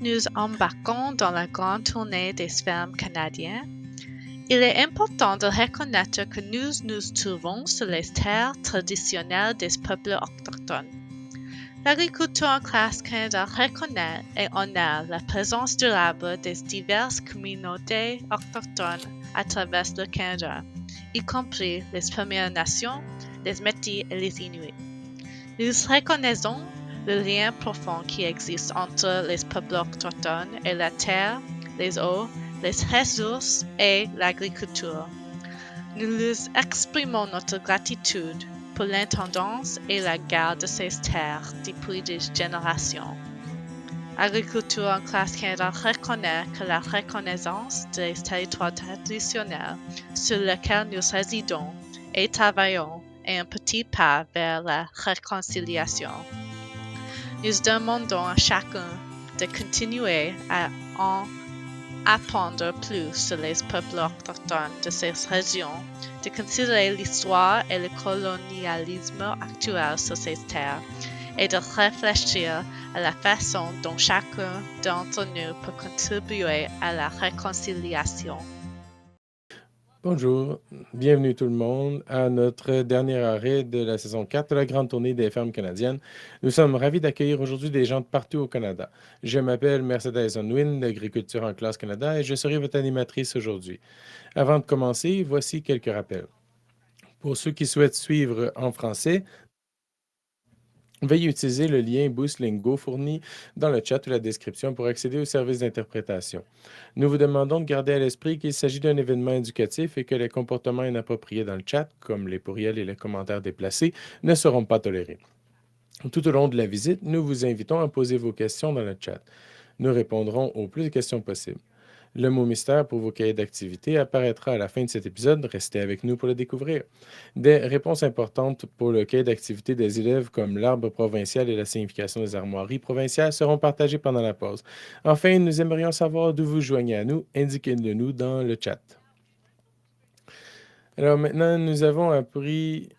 nous embarquons dans la grande tournée des fermes canadiennes, il est important de reconnaître que nous nous trouvons sur les terres traditionnelles des peuples autochtones. L'agriculture en classe Canada reconnaît et honore la présence durable des diverses communautés autochtones à travers le Canada, y compris les Premières Nations, les Métis et les Inuits. Nous reconnaissons le lien profond qui existe entre les peuples autochtones et la terre, les eaux, les ressources et l'agriculture. Nous leur exprimons notre gratitude pour l'intendance et la garde de ces terres depuis des générations. Agriculture en classe Canada reconnaît que la reconnaissance des territoires traditionnels sur lesquels nous résidons et travaillons est un petit pas vers la réconciliation. Nous demandons à chacun de continuer à en apprendre plus sur les peuples autochtones de ces régions, de considérer l'histoire et le colonialisme actuel sur ces terres et de réfléchir à la façon dont chacun d'entre nous peut contribuer à la réconciliation. Bonjour, bienvenue tout le monde à notre dernier arrêt de la saison 4 de la grande tournée des fermes canadiennes. Nous sommes ravis d'accueillir aujourd'hui des gens de partout au Canada. Je m'appelle Mercedes Unwin d'Agriculture en classe Canada et je serai votre animatrice aujourd'hui. Avant de commencer, voici quelques rappels. Pour ceux qui souhaitent suivre en français, veuillez utiliser le lien Boostlingo fourni dans le chat ou la description pour accéder au service d'interprétation. Nous vous demandons de garder à l'esprit qu'il s'agit d'un événement éducatif et que les comportements inappropriés dans le chat, comme les pourriels et les commentaires déplacés, ne seront pas tolérés. Tout au long de la visite, nous vous invitons à poser vos questions dans le chat. Nous répondrons au plus de questions possibles. Le mot mystère pour vos cahiers d'activité apparaîtra à la fin de cet épisode. Restez avec nous pour le découvrir. Des réponses importantes pour le cahier d'activité des élèves comme l'arbre provincial et la signification des armoiries provinciales seront partagées pendant la pause. Enfin, nous aimerions savoir d'où vous joignez à nous. Indiquez-le nous dans le chat. Alors maintenant, nous avons appris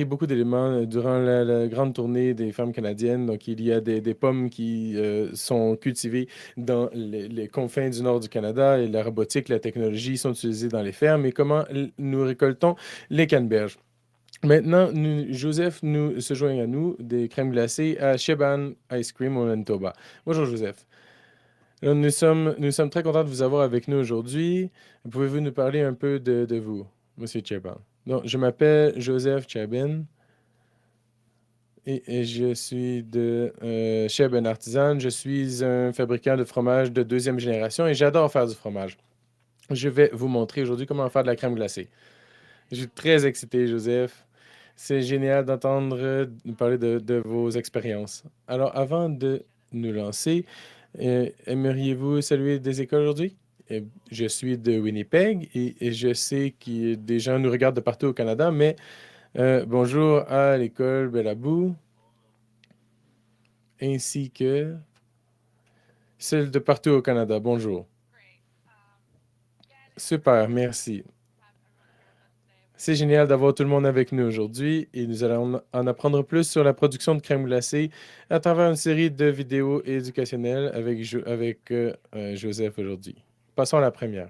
beaucoup d'éléments durant la grande tournée des fermes canadiennes. Donc, il y a des pommes qui sont cultivées dans les confins du nord du Canada et la robotique, la technologie sont utilisées dans les fermes et comment nous récoltons les canneberges. Maintenant, Joseph se joint à nous des crèmes glacées à Sheban Ice Cream au Manitoba. Bonjour, Joseph. Alors, nous sommes très contents de vous avoir avec nous aujourd'hui. Pouvez-vous nous parler un peu de vous, Monsieur Sheban? Donc, je m'appelle Joseph Chabin et je suis de Cheb Artisan. Je suis un fabricant de fromage de deuxième génération et j'adore faire du fromage. Je vais vous montrer aujourd'hui comment faire de la crème glacée. Je suis très excité, Joseph. C'est génial d'entendre nous parler de vos expériences. Alors, avant de nous lancer, aimeriez-vous saluer des écoles aujourd'hui? Je suis de Winnipeg et je sais que des gens nous regardent de partout au Canada, mais bonjour à l'école Bellabou, ainsi que celle de partout au Canada. Bonjour. Super, merci. C'est génial d'avoir tout le monde avec nous aujourd'hui et nous allons en apprendre plus sur la production de crème glacée à travers une série de vidéos éducationnelles avec Joseph aujourd'hui. Passons à la première.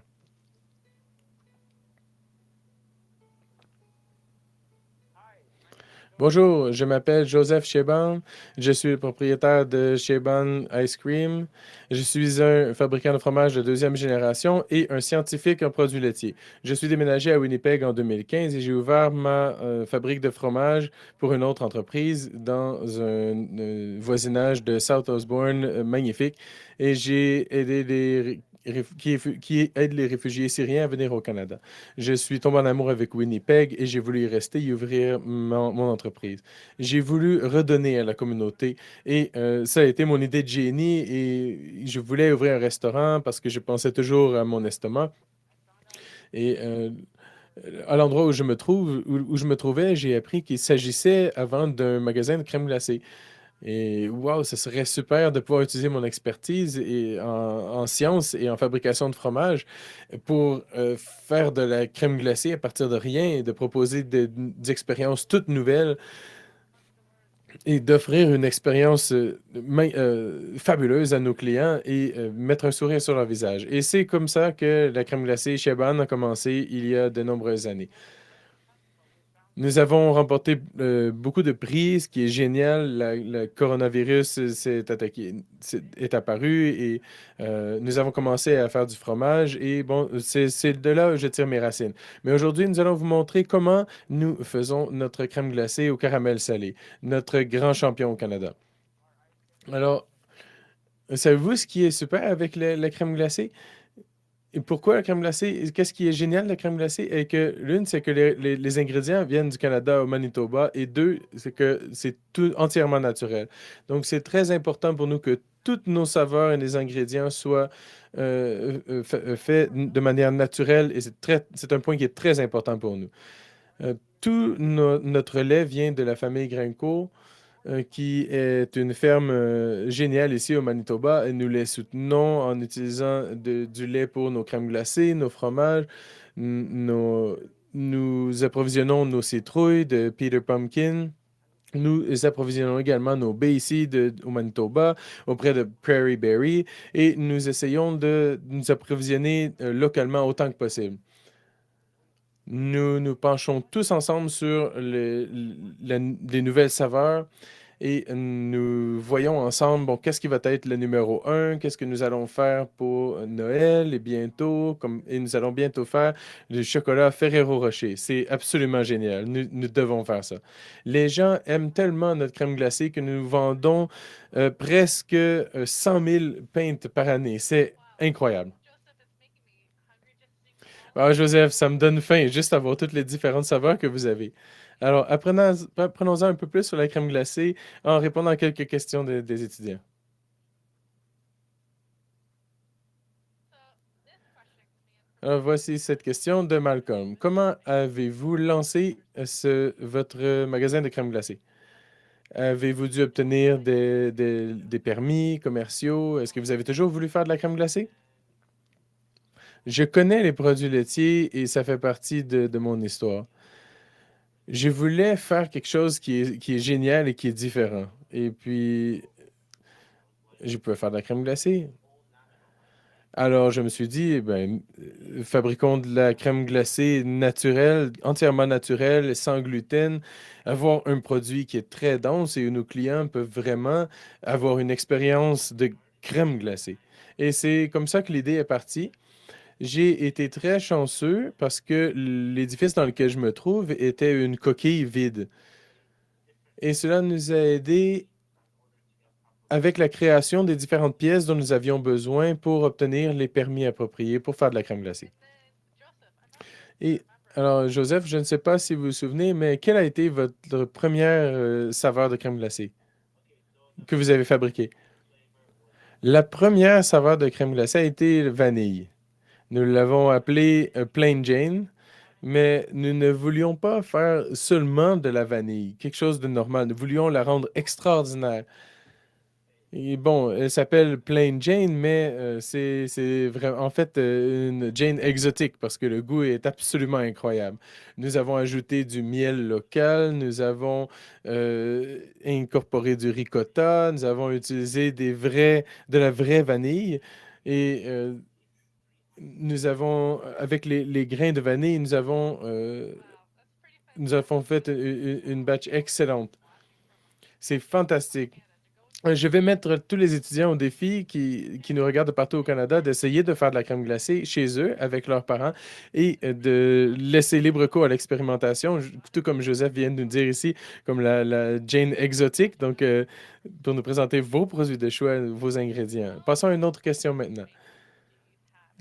Bonjour, je m'appelle Joseph Cheban. Je suis le propriétaire de Cheban Ice Cream. Je suis un fabricant de fromage de deuxième génération et un scientifique en produits laitiers. Je suis déménagé à Winnipeg en 2015 et j'ai ouvert ma fabrique de fromage pour une autre entreprise dans un voisinage de South Osborne magnifique. Et j'ai aidé qui aide les réfugiés syriens à venir au Canada. Je suis tombé en amour avec Winnipeg et j'ai voulu y rester et ouvrir mon entreprise. J'ai voulu redonner à la communauté et ça a été mon idée de génie et je voulais ouvrir un restaurant parce que je pensais toujours à mon estomac. Et à l'endroit où où je me trouvais, j'ai appris qu'il s'agissait avant d'un magasin de crème glacée. Et wow, ce serait super de pouvoir utiliser mon expertise en sciences et en fabrication de fromage pour faire de la crème glacée à partir de rien et de proposer des expériences toutes nouvelles et d'offrir une expérience fabuleuse à nos clients et mettre un sourire sur leur visage. Et c'est comme ça que la crème glacée Cheban a commencé il y a de nombreuses années. Nous avons remporté beaucoup de prix, ce qui est génial. Le coronavirus est apparu et nous avons commencé à faire du fromage. Et bon, c'est de là où je tire mes racines. Mais aujourd'hui, nous allons vous montrer comment nous faisons notre crème glacée au caramel salé, notre grand champion au Canada. Alors, savez-vous ce qui est super avec la crème glacée? Et pourquoi la crème glacée? Qu'est-ce qui est génial de la crème glacée? Et que l'une, c'est que les ingrédients viennent du Canada au Manitoba. Et deux, c'est que c'est tout entièrement naturel. Donc, c'est très important pour nous que toutes nos saveurs et les ingrédients soient faits de manière naturelle. Et c'est un point qui est très important pour nous. Notre lait vient de la famille Grinco qui est une ferme géniale ici au Manitoba et nous les soutenons en utilisant du lait pour nos crèmes glacées, nos fromages. Nous approvisionnons nos citrouilles de Peter Pumpkin. Nous approvisionnons également nos baies ici au Manitoba auprès de Prairie Berry et nous essayons de nous approvisionner localement autant que possible. Nous nous penchons tous ensemble sur les nouvelles saveurs et nous voyons ensemble, bon, qu'est-ce qui va être le numéro un, qu'est-ce que nous allons faire pour Noël et bientôt, et nous allons bientôt faire du chocolat Ferrero Rocher. C'est absolument génial. Nous devons faire ça. Les gens aiment tellement notre crème glacée que nous vendons presque 100 000 pintes par année. C'est incroyable. Ah, Joseph, ça me donne faim juste à voir toutes les différentes saveurs que vous avez. Alors, apprenons-en un peu plus sur la crème glacée en répondant à quelques questions des étudiants. Alors, voici cette question de Malcolm. Comment avez-vous lancé votre magasin de crème glacée? Avez-vous dû obtenir des permis commerciaux? Est-ce que vous avez toujours voulu faire de la crème glacée? Je connais les produits laitiers et ça fait partie de mon histoire. Je voulais faire quelque chose qui est génial et qui est différent. Et puis, je pouvais faire de la crème glacée. Alors, je me suis dit, eh ben, fabriquons de la crème glacée naturelle, entièrement naturelle, sans gluten, avoir un produit qui est très dense et où nos clients peuvent vraiment avoir une expérience de crème glacée. Et c'est comme ça que l'idée est partie. J'ai été très chanceux parce que l'édifice dans lequel je me trouve était une coquille vide. Et cela nous a aidés avec la création des différentes pièces dont nous avions besoin pour obtenir les permis appropriés pour faire de la crème glacée. Et alors, Joseph, je ne sais pas si vous vous souvenez, mais quelle a été votre première saveur de crème glacée que vous avez fabriquée? La première saveur de crème glacée a été vanille. Nous l'avons appelée Plain Jane, mais nous ne voulions pas faire seulement de la vanille, quelque chose de normal. Nous voulions la rendre extraordinaire. Et bon, elle s'appelle Plain Jane, mais c'est vraiment en fait une Jane exotique parce que le goût est absolument incroyable. Nous avons ajouté du miel local, nous avons incorporé du ricotta, nous avons utilisé de la vraie vanille et nous avons, avec les grains de vanille, nous avons fait une batch excellente. C'est fantastique. Je vais mettre tous les étudiants au défi qui nous regardent de partout au Canada d'essayer de faire de la crème glacée chez eux avec leurs parents et de laisser libre cours à l'expérimentation, tout comme Joseph vient de nous dire ici, comme la Jane exotique, donc pour nous présenter vos produits de choix, vos ingrédients. Passons à une autre question maintenant.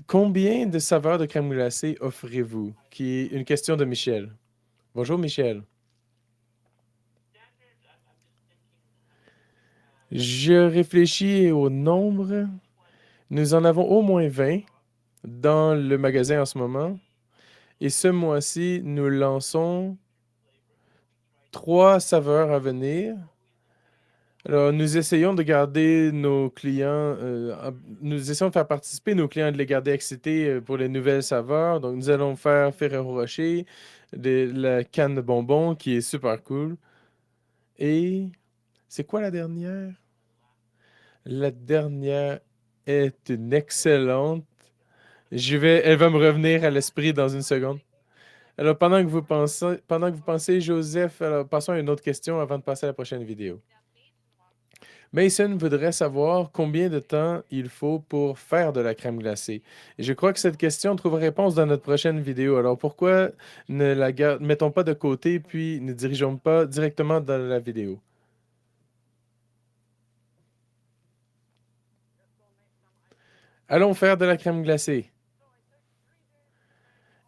Combien de saveurs de crème glacée offrez-vous? Qui est une question de Michel. Bonjour Michel. Je réfléchis au nombre. Nous en avons au moins 20 dans le magasin en ce moment. Et ce mois-ci, nous lançons 3 saveurs à venir. Alors, nous essayons de garder nos clients, nous essayons de faire participer nos clients, de les garder excités pour les nouvelles saveurs. Donc, nous allons faire Ferrero Rocher, la canne de bonbons qui est super cool. Et C'est quoi la dernière? La dernière est une excellente. Elle va me revenir à l'esprit dans une seconde. Alors, pendant que vous pensez, Joseph, alors, passons à une autre question avant de passer à la prochaine vidéo. Mason voudrait savoir combien de temps il faut pour faire de la crème glacée. Et je crois que cette question trouve réponse dans notre prochaine vidéo. Alors, pourquoi ne la mettons pas de côté puis ne dirigeons pas directement dans la vidéo? Allons faire de la crème glacée.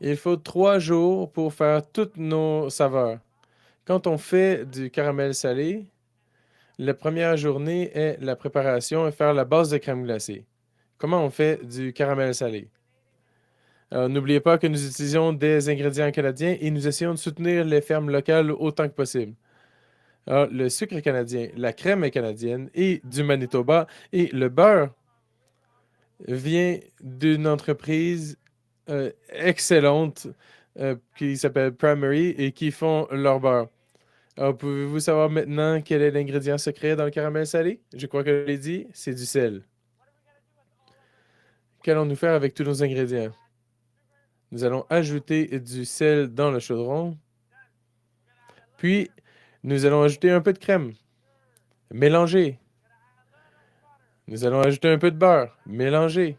Il faut 3 jours pour faire toutes nos saveurs. Quand on fait du caramel salé, la première journée est la préparation et faire la base de crème glacée. Comment on fait du caramel salé? Alors, n'oubliez pas que nous utilisons des ingrédients canadiens et nous essayons de soutenir les fermes locales autant que possible. Alors, le sucre est canadien, la crème est canadienne et du Manitoba et le beurre vient d'une entreprise excellente qui s'appelle Primary et qui font leur beurre. Alors, pouvez-vous savoir maintenant quel est l'ingrédient secret dans le caramel salé? Je crois que je l'ai dit, c'est du sel. Qu'allons-nous faire avec tous nos ingrédients? Nous allons ajouter du sel dans le chaudron, puis nous allons ajouter un peu de crème. Mélanger. Nous allons ajouter un peu de beurre. Mélanger.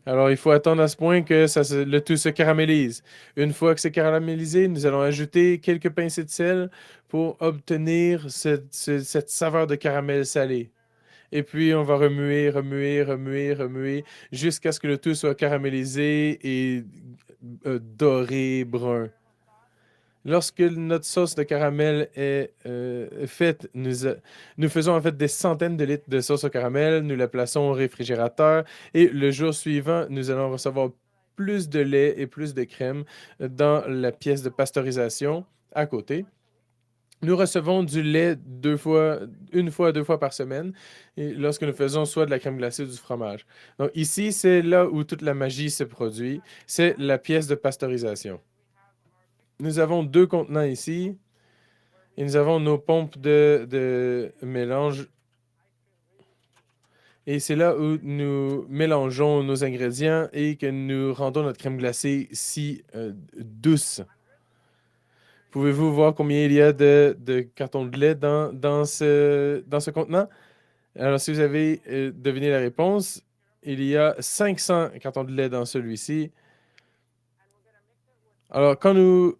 Alors, il faut attendre à ce point que le tout se caramélise. Une fois que c'est caramélisé, nous allons ajouter quelques pincées de sel pour obtenir cette saveur de caramel salé. Et puis, on va remuer, remuer, remuer, remuer, jusqu'à ce que le tout soit caramélisé et doré, brun. Lorsque notre sauce de caramel est faite, nous faisons en fait des centaines de litres de sauce au caramel, nous la plaçons au réfrigérateur et le jour suivant, nous allons recevoir plus de lait et plus de crème dans la pièce de pasteurisation à côté. Nous recevons du lait une fois, 2 fois par semaine, et lorsque nous faisons soit de la crème glacée ou du fromage. Donc ici, c'est là où toute la magie se produit, c'est la pièce de pasteurisation. Nous avons 2 contenants ici et nous avons nos pompes de mélange. Et c'est là où nous mélangeons nos ingrédients et que nous rendons notre crème glacée si douce. Pouvez-vous voir combien il y a de cartons de lait dans ce contenant? Alors, si vous avez deviné la réponse, il y a 500 cartons de lait dans celui-ci. Alors, quand nous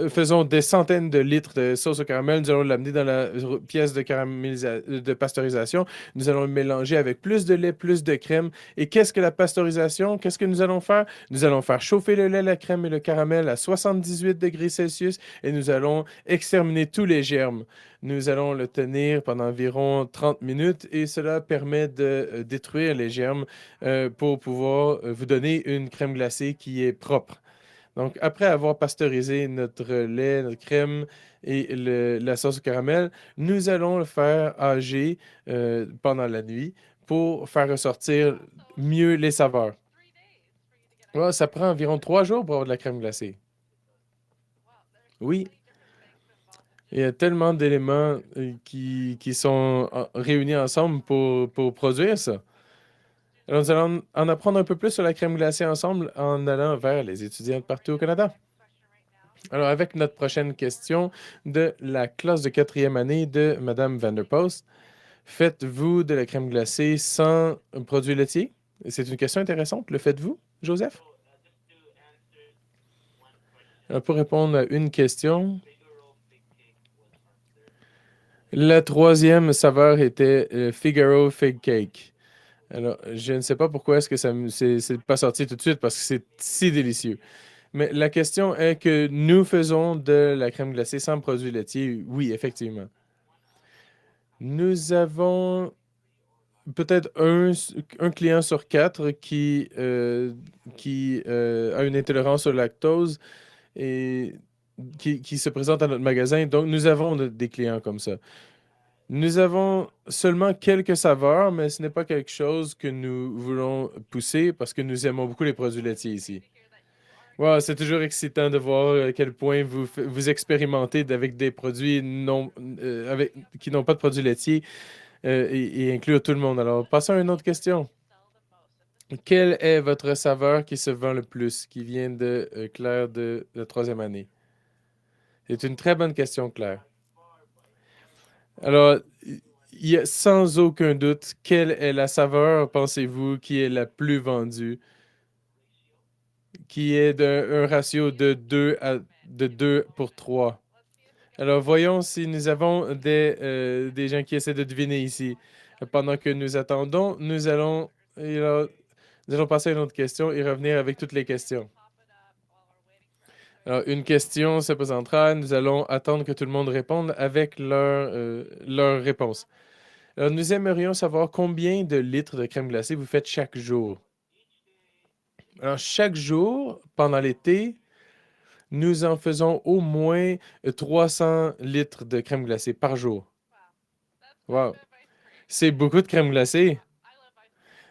faisons des centaines de litres de sauce au caramel. Nous allons l'amener dans la pièce de pasteurisation. Nous allons le mélanger avec plus de lait, plus de crème. Et qu'est-ce que la pasteurisation? Qu'est-ce que nous allons faire? Nous allons faire chauffer le lait, la crème et le caramel à 78 degrés Celsius et nous allons exterminer tous les germes. Nous allons le tenir pendant environ 30 minutes et cela permet de détruire les germes pour pouvoir vous donner une crème glacée qui est propre. Donc, après avoir pasteurisé notre lait, notre crème et la sauce au caramel, nous allons le faire âger pendant la nuit pour faire ressortir mieux les saveurs. Ouais, ça prend environ 3 jours pour avoir de la crème glacée. Oui, il y a tellement d'éléments qui sont réunis ensemble pour produire ça. Alors, nous allons en apprendre un peu plus sur la crème glacée ensemble en allant vers les étudiants de partout au Canada. Alors, avec notre prochaine question de la classe de 4e année de Madame Vanderpost, faites-vous de la crème glacée sans produits laitiers? C'est une question intéressante. Le faites-vous, Joseph? Alors, pour répondre à une question, la troisième saveur était Figaro Fig Cake. Alors, je ne sais pas pourquoi est-ce que c'est pas sorti tout de suite parce que c'est si délicieux. Mais la question est que nous faisons de la crème glacée sans produits laitiers. Oui, effectivement. Nous avons peut-être un client sur 4 qui a une intolérance au lactose et qui se présente à notre magasin. Donc, nous avons des clients comme ça. Nous avons seulement quelques saveurs, mais ce n'est pas quelque chose que nous voulons pousser parce que nous aimons beaucoup les produits laitiers ici. Wow, c'est toujours excitant de voir à quel point vous expérimentez avec des produits qui n'ont pas de produits laitiers et inclure tout le monde. Alors, passons à une autre question. Quelle est votre saveur qui se vend le plus, qui vient de Claire de la troisième année? C'est une très bonne question, Claire. Alors, il y a sans aucun doute, quelle est la saveur, pensez-vous, qui est la plus vendue, qui est d'un ratio de 2 pour 3? Alors, voyons si nous avons des gens qui essaient de deviner ici. Pendant que nous attendons, nous allons passer à une autre question et revenir avec toutes les questions. Alors, une question se présentera. Nous allons attendre que tout le monde réponde avec leur réponse. Alors, nous aimerions savoir combien de litres de crème glacée vous faites chaque jour. Alors, chaque jour, pendant l'été, nous en faisons au moins 300 litres de crème glacée par jour. Wow! C'est beaucoup de crème glacée.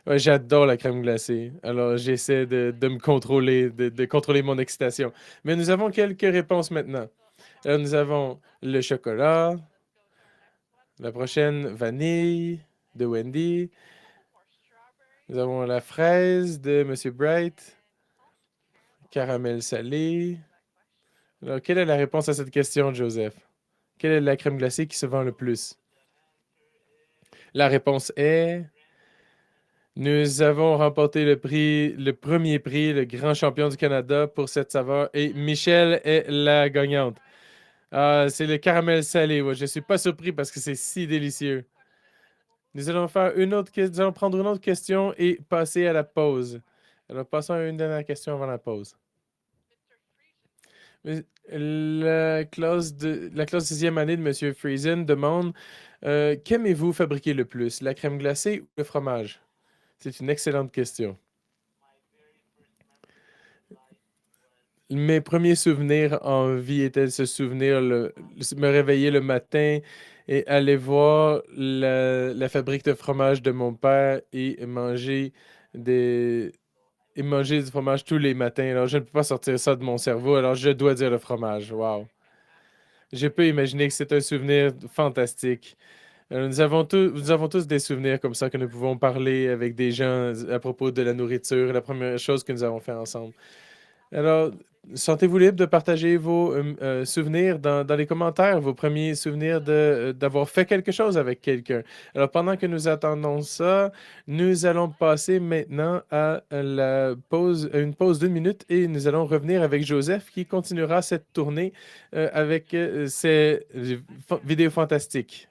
Ouais, j'adore la crème glacée. Alors, j'essaie de me contrôler, de contrôler mon excitation. Mais nous avons quelques réponses maintenant. Alors, nous avons le chocolat, la prochaine vanille de Wendy. Nous avons la fraise de Monsieur Bright, caramel salé. Alors, quelle est la réponse à cette question, Joseph? Quelle est la crème glacée qui se vend le plus? La réponse est... Nous avons remporté le premier prix, le grand champion du Canada pour cette saveur, et Michel est la gagnante. Ah, c'est le caramel salé. Ouais, je suis pas surpris parce que c'est si délicieux. Nous allons faire nous allons prendre une autre question et passer à la pause. Alors, passons à une dernière question avant la pause. La classe sixième année de Monsieur Friesen demande qu'aimez-vous fabriquer le plus, la crème glacée ou le fromage? C'est une excellente question. Mes premiers souvenirs en vie étaient de me réveiller le matin et aller voir la fabrique de fromage de mon père des, et manger du fromage tous les matins. Alors, je ne peux pas sortir ça de mon cerveau, alors je dois dire le fromage. Wow. Je peux imaginer que c'est un souvenir fantastique. Nous avons tous des souvenirs comme ça que nous pouvons parler avec des gens à propos de la nourriture, la première chose que nous avons fait ensemble. Alors, sentez-vous libre de partager vos souvenirs dans les commentaires, vos premiers souvenirs d'avoir fait quelque chose avec quelqu'un. Alors, pendant que nous attendons ça, nous allons passer maintenant à une pause d'une minute et nous allons revenir avec Joseph qui continuera cette tournée avec ses vidéos fantastiques.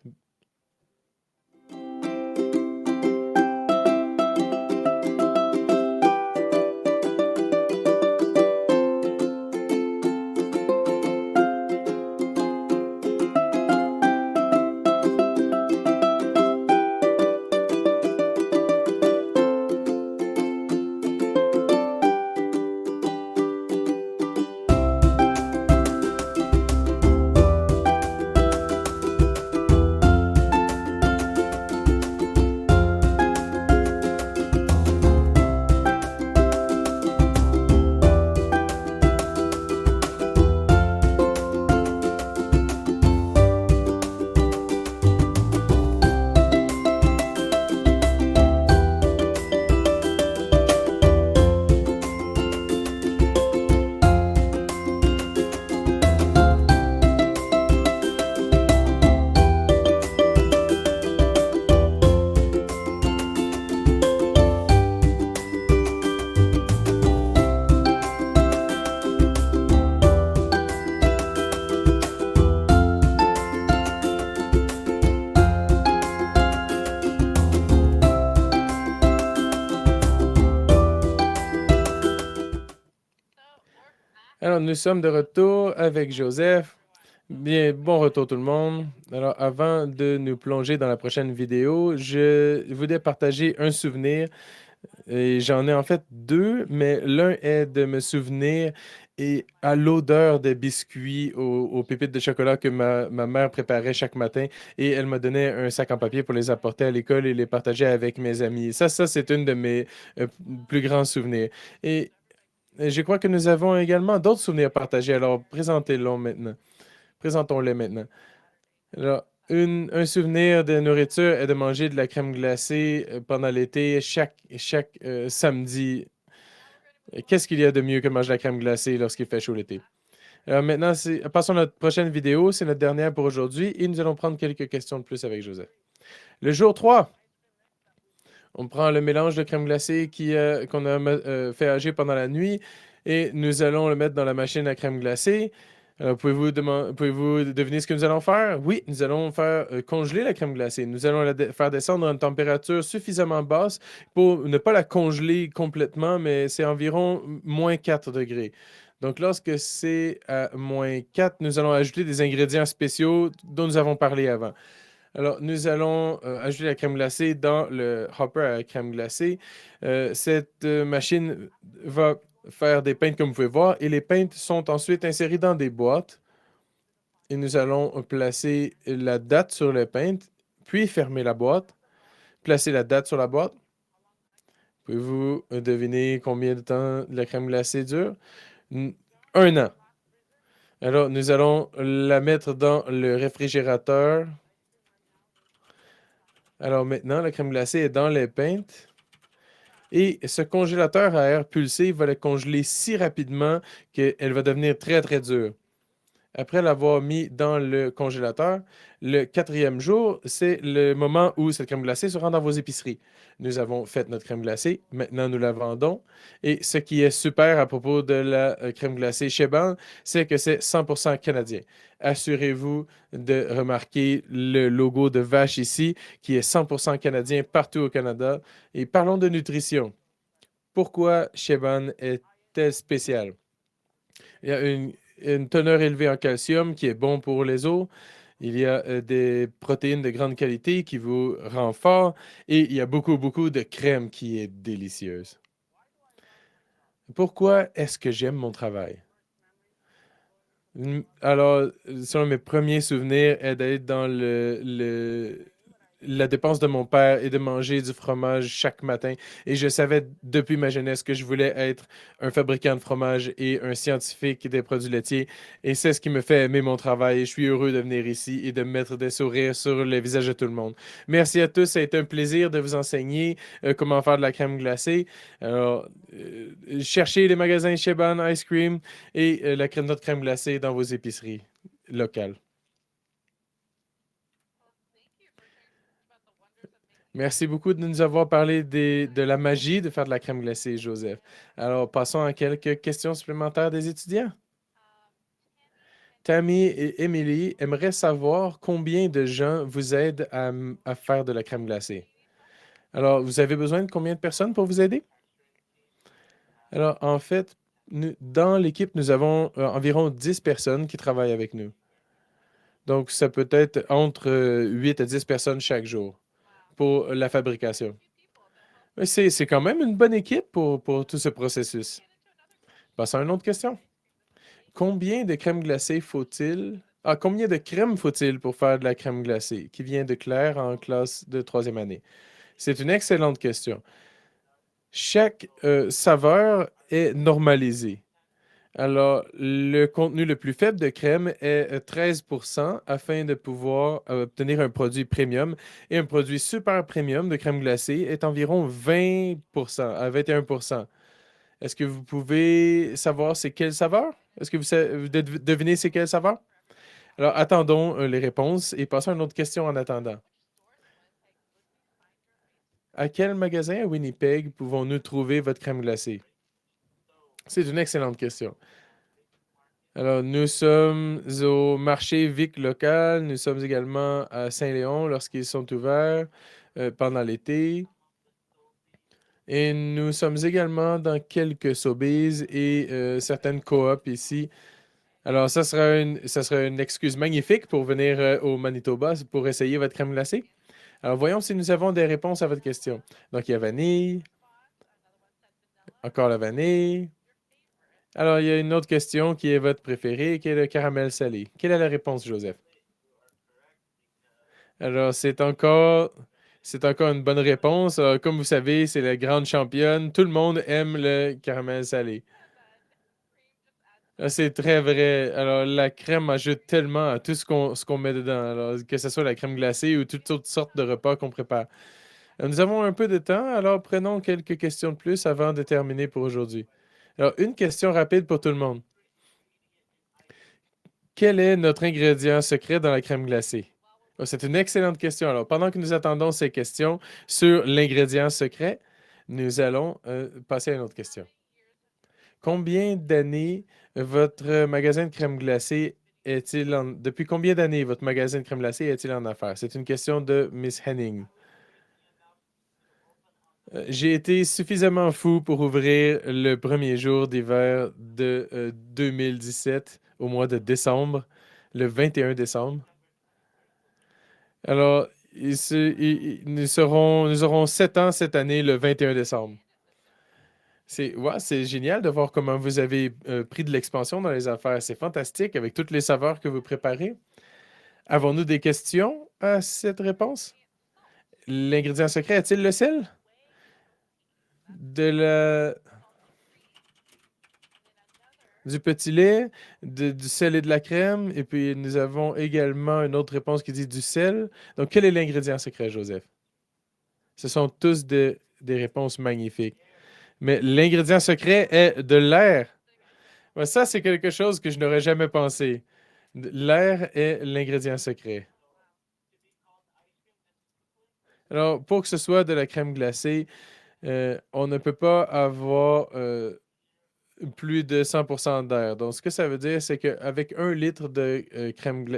Alors, nous sommes de retour avec Joseph. Bien, bon retour tout le monde. Alors, avant de nous plonger dans la prochaine vidéo, je voulais partager un souvenir. Et j'en ai en fait deux, mais l'un est de me souvenir et à l'odeur des biscuits aux pépites de chocolat que ma mère préparait chaque matin. Et elle me donnait un sac en papier pour les apporter à l'école et les partager avec mes amis. Ça c'est une de mes plus grands souvenirs. Et je crois que nous avons également d'autres souvenirs partagés. Alors, présentez-les maintenant. Présentons-les maintenant. Alors, un souvenir de nourriture est de manger de la crème glacée pendant l'été, chaque samedi. Qu'est-ce qu'il y a de mieux que manger de la crème glacée lorsqu'il fait chaud l'été? Alors maintenant, passons à notre prochaine vidéo. C'est notre dernière pour aujourd'hui et nous allons prendre quelques questions de plus avec Joseph. Le jour 3, on prend le mélange de crème glacée qu'on a fait agir pendant la nuit et nous allons le mettre dans la machine à crème glacée. Alors, pouvez-vous deviner ce que nous allons faire? Oui, nous allons faire congeler la crème glacée. Nous allons faire descendre à une température suffisamment basse pour ne pas la congeler complètement, mais c'est environ moins 4 degrés. Donc, lorsque c'est à moins 4, nous allons ajouter des ingrédients spéciaux dont nous avons parlé avant. Alors, nous allons ajouter la crème glacée dans le hopper à crème glacée. Cette machine va faire des pintes comme vous pouvez voir et les pintes sont ensuite insérées dans des boîtes et nous allons placer la date sur les pintes, puis fermer la boîte, placer la date sur la boîte. Pouvez-vous deviner combien de temps la crème glacée dure? 1 an. Alors, nous allons la mettre dans le réfrigérateur. Alors maintenant, la crème glacée est dans les pintes. Et ce congélateur à air pulsé va la congeler si rapidement qu'elle va devenir très, très dure. Après l'avoir mis dans le congélateur, le 4e jour, c'est le moment où cette crème glacée se rend dans vos épiceries. Nous avons fait notre crème glacée, maintenant nous la vendons. Et ce qui est super à propos de la crème glacée chez Ban, c'est que c'est 100% canadien. Assurez-vous de remarquer le logo de vache ici, qui est 100% canadien partout au Canada. Et parlons de nutrition. Pourquoi Cheban est-elle spéciale? Il y a une teneur élevée en calcium qui est bon pour les os. Il y a des protéines de grande qualité qui vous rend fort. Et il y a beaucoup, beaucoup de crème qui est délicieuse. Pourquoi est-ce que j'aime mon travail? Alors, selon mes premiers souvenirs, est d'être dans la dépense de mon père et de manger du fromage chaque matin. Et je savais depuis ma jeunesse que je voulais être un fabricant de fromage et un scientifique des produits laitiers. Et c'est ce qui me fait aimer mon travail. Et je suis heureux de venir ici et de mettre des sourires sur les visages de tout le monde. Merci à tous. Ça a été un plaisir de vous enseigner comment faire de la crème glacée. Alors, cherchez les magasins Cheban Ice Cream et notre crème glacée dans vos épiceries locales. Merci beaucoup de nous avoir parlé de la magie de faire de la crème glacée, Joseph. Alors, passons à quelques questions supplémentaires des étudiants. Tammy et Emily aimeraient savoir combien de gens vous aident à faire de la crème glacée. Alors, vous avez besoin de combien de personnes pour vous aider? Alors, en fait, dans l'équipe, nous avons environ 10 personnes qui travaillent avec nous. Donc, ça peut être entre 8 à 10 personnes chaque jour pour la fabrication. Mais c'est quand même une bonne équipe pour tout ce processus. Passons à une autre question. Combien de crème glacée faut-il? Ah, combien de crème faut-il pour faire de la crème glacée qui vient de Claire en classe de 3e année? C'est une excellente question. Chaque saveur est normalisée. Alors, le contenu le plus faible de crème est 13% afin de pouvoir obtenir un produit premium. Et un produit super premium de crème glacée est environ 20% à 21%. Est-ce que vous pouvez savoir c'est quelle saveur? Est-ce que vous devinez c'est quelle saveur? Alors, attendons les réponses et passons à une autre question en attendant. À quel magasin à Winnipeg pouvons-nous trouver votre crème glacée? C'est une excellente question. Alors, nous sommes au marché Vic local. Nous sommes également à Saint-Léon lorsqu'ils sont ouverts pendant l'été. Et nous sommes également dans quelques Sobeys et certaines coops ici. Alors, ça sera une excuse magnifique pour venir au Manitoba pour essayer votre crème glacée. Alors, voyons si nous avons des réponses à votre question. Donc, il y a vanille, encore la vanille. Alors, il y a une autre question qui est votre préférée, qui est le caramel salé. Quelle est la réponse, Joseph? Alors, c'est encore une bonne réponse. Comme vous savez, c'est la grande championne. Tout le monde aime le caramel salé. Ah, c'est très vrai. Alors, la crème ajoute tellement à tout ce qu'on met dedans. Alors, que ce soit la crème glacée ou toutes autres sortes de repas qu'on prépare. Nous avons un peu de temps, alors prenons quelques questions de plus avant de terminer pour aujourd'hui. Alors, une question rapide pour tout le monde. Quel est notre ingrédient secret dans la crème glacée? Oh, c'est une excellente question. Alors, pendant que nous attendons ces questions sur l'ingrédient secret, nous allons passer à une autre question. Combien d'années votre magasin de crème glacée est-il en... Depuis combien d'années votre magasin de crème glacée est-il en affaires? C'est une question de Miss Henning. J'ai été suffisamment fou pour ouvrir le premier jour d'hiver de 2017 au mois de décembre, le 21 décembre. Alors, nous aurons 7 ans cette année, le 21 décembre. C'est génial de voir comment vous avez pris de l'expansion dans les affaires. C'est fantastique avec toutes les saveurs que vous préparez. Avons-nous des questions à cette réponse? L'ingrédient secret est-il le sel? De la... Du petit lait, du sel et de la crème. Et puis, nous avons également une autre réponse qui dit du sel. Donc, quel est l'ingrédient secret, Joseph? Ce sont tous des réponses magnifiques. Mais l'ingrédient secret est de l'air. Ouais, ça, c'est quelque chose que je n'aurais jamais pensé. L'air est l'ingrédient secret. Alors, pour que ce soit de la crème glacée, on ne peut pas avoir plus de 100% d'air. Donc, ce que ça veut dire, c'est qu'avec 1 litre de,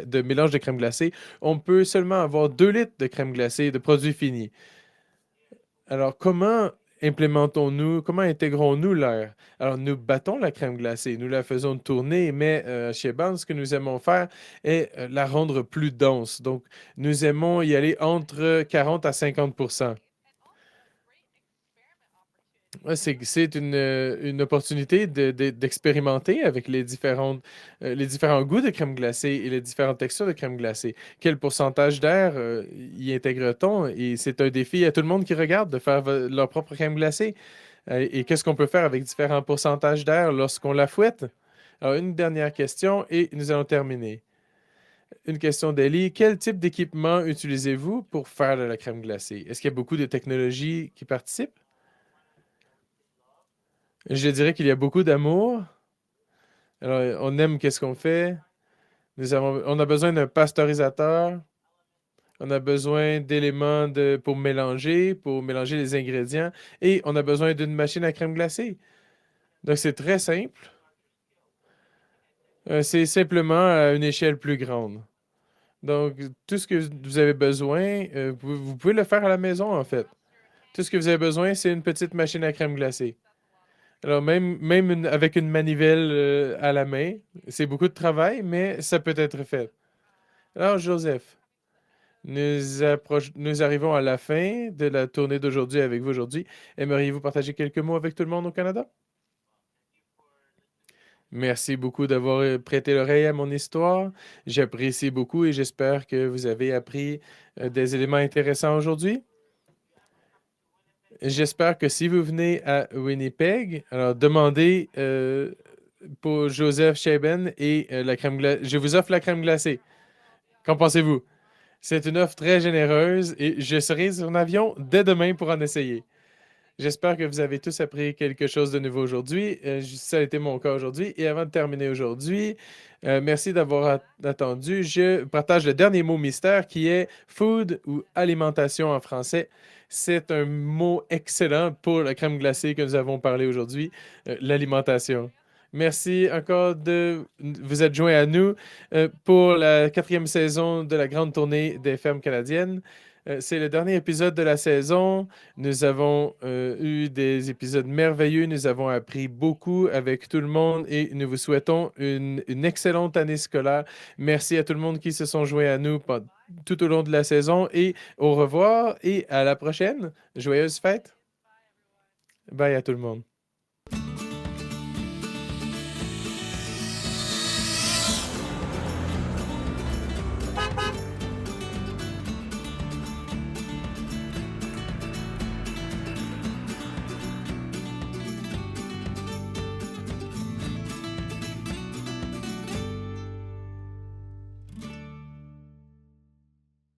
de mélange de crème glacée, on peut seulement avoir 2 litres de crème glacée de produit fini. Alors, comment intégrons-nous l'air? Alors, nous battons la crème glacée, nous la faisons tourner, mais chez Barnes, ce que nous aimons faire est la rendre plus dense. Donc, nous aimons y aller entre 40 à 50%. Ouais, c'est une opportunité d'expérimenter avec les différents goûts de crème glacée et les différentes textures de crème glacée. Quel pourcentage d'air y intègre-t-on? Et c'est un défi à tout le monde qui regarde de faire leur propre crème glacée. Et qu'est-ce qu'on peut faire avec différents pourcentages d'air lorsqu'on la fouette? Alors, une dernière question et nous allons terminer. Une question d'Ellie. Quel type d'équipement utilisez-vous pour faire de la crème glacée? Est-ce qu'il y a beaucoup de technologies qui participent? Je dirais qu'il y a beaucoup d'amour. Alors, on aime qu'est-ce qu'on fait. On a besoin d'un pasteurisateur. On a besoin d'éléments pour mélanger les ingrédients. Et on a besoin d'une machine à crème glacée. Donc, c'est très simple. C'est simplement à une échelle plus grande. Donc, tout ce que vous avez besoin, vous pouvez le faire à la maison, en fait. Tout ce que vous avez besoin, c'est une petite machine à crème glacée. Alors, même avec une manivelle à la main, c'est beaucoup de travail, mais ça peut être fait. Alors, Joseph, nous arrivons à la fin de la tournée d'aujourd'hui avec vous aujourd'hui. Aimeriez-vous partager quelques mots avec tout le monde au Canada? Merci beaucoup d'avoir prêté l'oreille à mon histoire. J'apprécie beaucoup et j'espère que vous avez appris des éléments intéressants aujourd'hui. J'espère que si vous venez à Winnipeg, alors demandez pour Joseph Shaben et la crème glacée. Je vous offre la crème glacée. Qu'en pensez-vous? C'est une offre très généreuse et je serai en avion dès demain pour en essayer. J'espère que vous avez tous appris quelque chose de nouveau aujourd'hui. Ça a été mon cas aujourd'hui. Et avant de terminer aujourd'hui, merci d'avoir attendu. Je partage le dernier mot mystère qui est food ou alimentation en français. C'est un mot excellent pour la crème glacée que nous avons parlé aujourd'hui, l'alimentation. Merci encore de vous être joints à nous pour la 4e saison de la grande tournée des fermes canadiennes. C'est le dernier épisode de la saison. Nous avons eu des épisodes merveilleux. Nous avons appris beaucoup avec tout le monde et nous vous souhaitons une excellente année scolaire. Merci à tout le monde qui se sont joints à nous tout au long de la saison et au revoir et à la prochaine. Joyeuses fêtes. Bye à tout le monde.